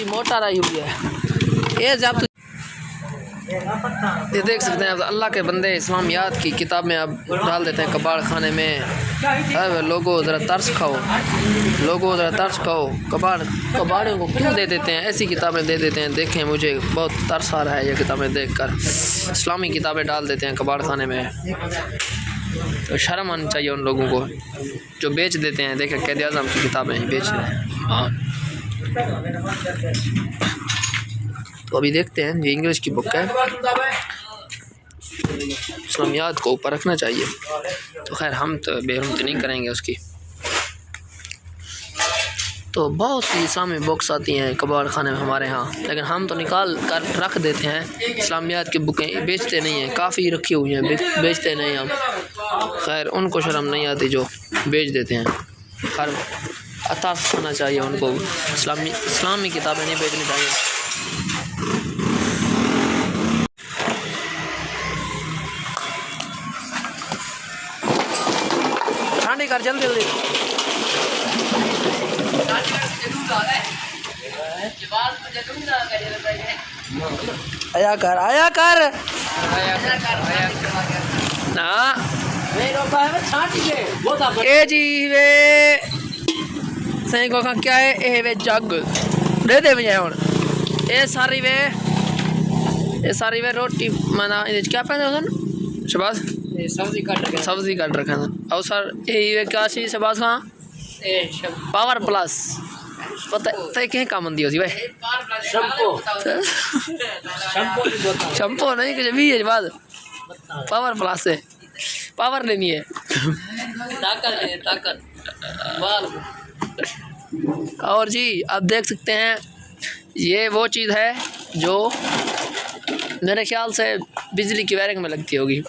जी motor आई हुई है ये जब ये देख सकते हैं अल्लाह के बंदे इस्लामियात की किताब में अब डाल देते हैं कबाड़ खाने में। अरे लोगों ज़रा तरस खाओ, लोगों ज़रा तरस खाओ। कबाड़ियों को क्यों दे देते हैं, ऐसी किताबें दे देते हैं। देखें मुझे बहुत तरस आ रहा है ये किताबें देखकर। इस्लामी किताबें डाल देते हैं कबाड़ खाने में, तो शर्म आनी चाहिए उन लोगों को जो बेच देते हैं। देखें कैद आज़म की किताबें बेच रहे हैं। हाँ तो अभी देखते हैं, ये इंग्लिश की बुक है, इस्लामियात को ऊपर रखना चाहिए। तो खैर हम तो बेरुमती नहीं करेंगे उसकी। तो बहुत सी इस्लामी बुक्स आती हैं कबाड़ खाने में हमारे यहाँ, लेकिन हम तो निकाल कर रख देते हैं। इस्लामियात की बुकें बेचते नहीं हैं, काफ़ी रखी हुई हैं, बेचते नहीं हम। खैर उनको शर्म नहीं आती जो बेच देते हैं। हर अता होना चाहिए उनको, इस्लामी किताबें नहीं बेचनी चाहिए। ठांडी कर जल्दी जल्दी। आया कर ना ए जी वे सही को क्या है ए वे जग दे दे मुझे हुन ए सारी वे रोटी मना क्या पहने उधर शबाज सब्जी काट रखा था। और सर ये क्या चीज़ शबाज खां पावर प्लस पता है क्या काम आती है भाई? शैम्पू नहीं कुछ भी है बाद पावर प्लस से पावर लेनी है ताकत। और जी आप देख सकते हैं ये वो चीज़ है जो मेरे ख्याल से बिजली की वायरिंग में लगती होगी।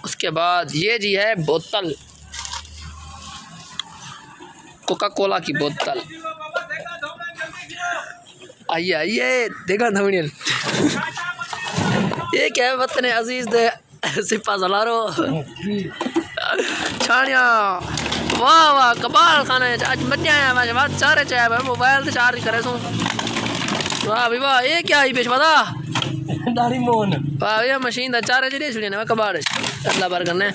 उसके बाद ये जी है बोतल, कोका कोला की बोतल। आइए देखा धमनियल ये क्या है वतन अजीज दे सिपा जलारो छानिया वाह वाह कबाड़ खाना है आज मजा आया। मैं बात चारे चाहे मैं मोबाइल से चार्ज करे सो वाह भी वाह। ये क्या ही पेश बता दाढ़ी मोहन वाह ये मशीन दा चारे जी इसलिए ना कबाड़ अल्लाह बार करने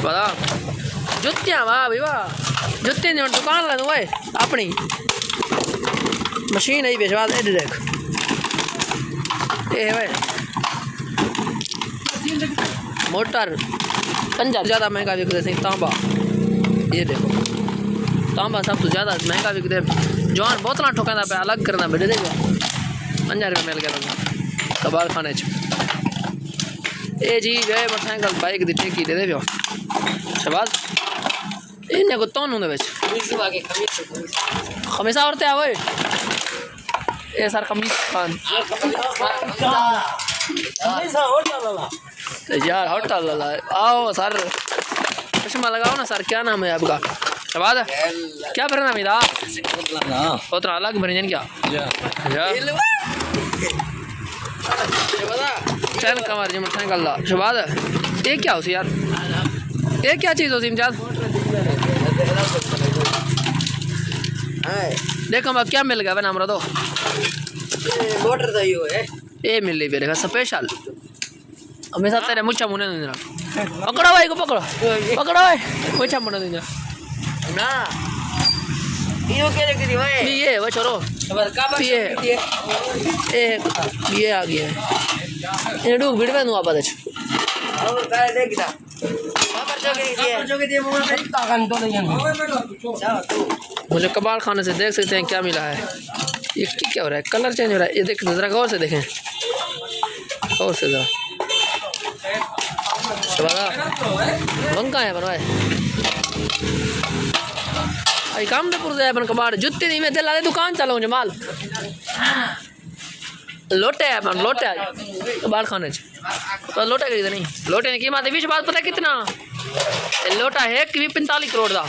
बता जुत्तियाँ वाह भी वाह जुत्तियाँ जो दुकान ला दूँ अपनी मशीन है पेश बात देख ये भाई मोटर पंजा ज़्यादा महंगा बिकते सही तांबा। ये देखो तांबा सब तो ज़्यादा महंगा बिकते जवान बोतल ठोकना पे अलग करना बेटे देखो 50 रुपये मिल गया कबाड़ खाने ये जी वे मोटरसाइकिल बाइक दी ठेकी दे दे शबाज इन्हें को तोन होंगे खमीसा औरतें आओ ये सर खमीस खान यार होटल लाला आओ सर चश्मा लगाओ ना सर। क्या नाम है आपका शबाज? क्या भरना मेरा उतना अलग भरन क्या चल कमर जी मोटरसाइकिल ला शबाज। ये क्या हो यार ये क्या चीज़ हो इम्तियाज? देखो मैं क्या मिल गया वह नाम दो मोटर ये मिल रही है स्पेशल हमेशा तेरे मुच्छा मुने नहीं रहा। पकड़ो भाई को पकड़ो भाई मुच्छा मुने नहीं रहा ना ये वो छोड़ो ये आ गया ये डूब भिड़ में आप मुझे कबाड़ खाने से देख सकते हैं क्या मिला है। ये क्या हो रहा है कलर चेंज हो रहा है। ये देख ज़रा गौर से देखें गौर से ज़रा बंका है बनवाए आई काम तो पुरजा है अपन कबाड़ जुत्ते नहीं मैं दिला दे दुकान चलो जमाल लोटे है अपन लोटे कबाड़ खाने तो लोटे करी नहीं लोटे ने की माते बीच बात पता कितना लोटा है कि 45 करोड़ का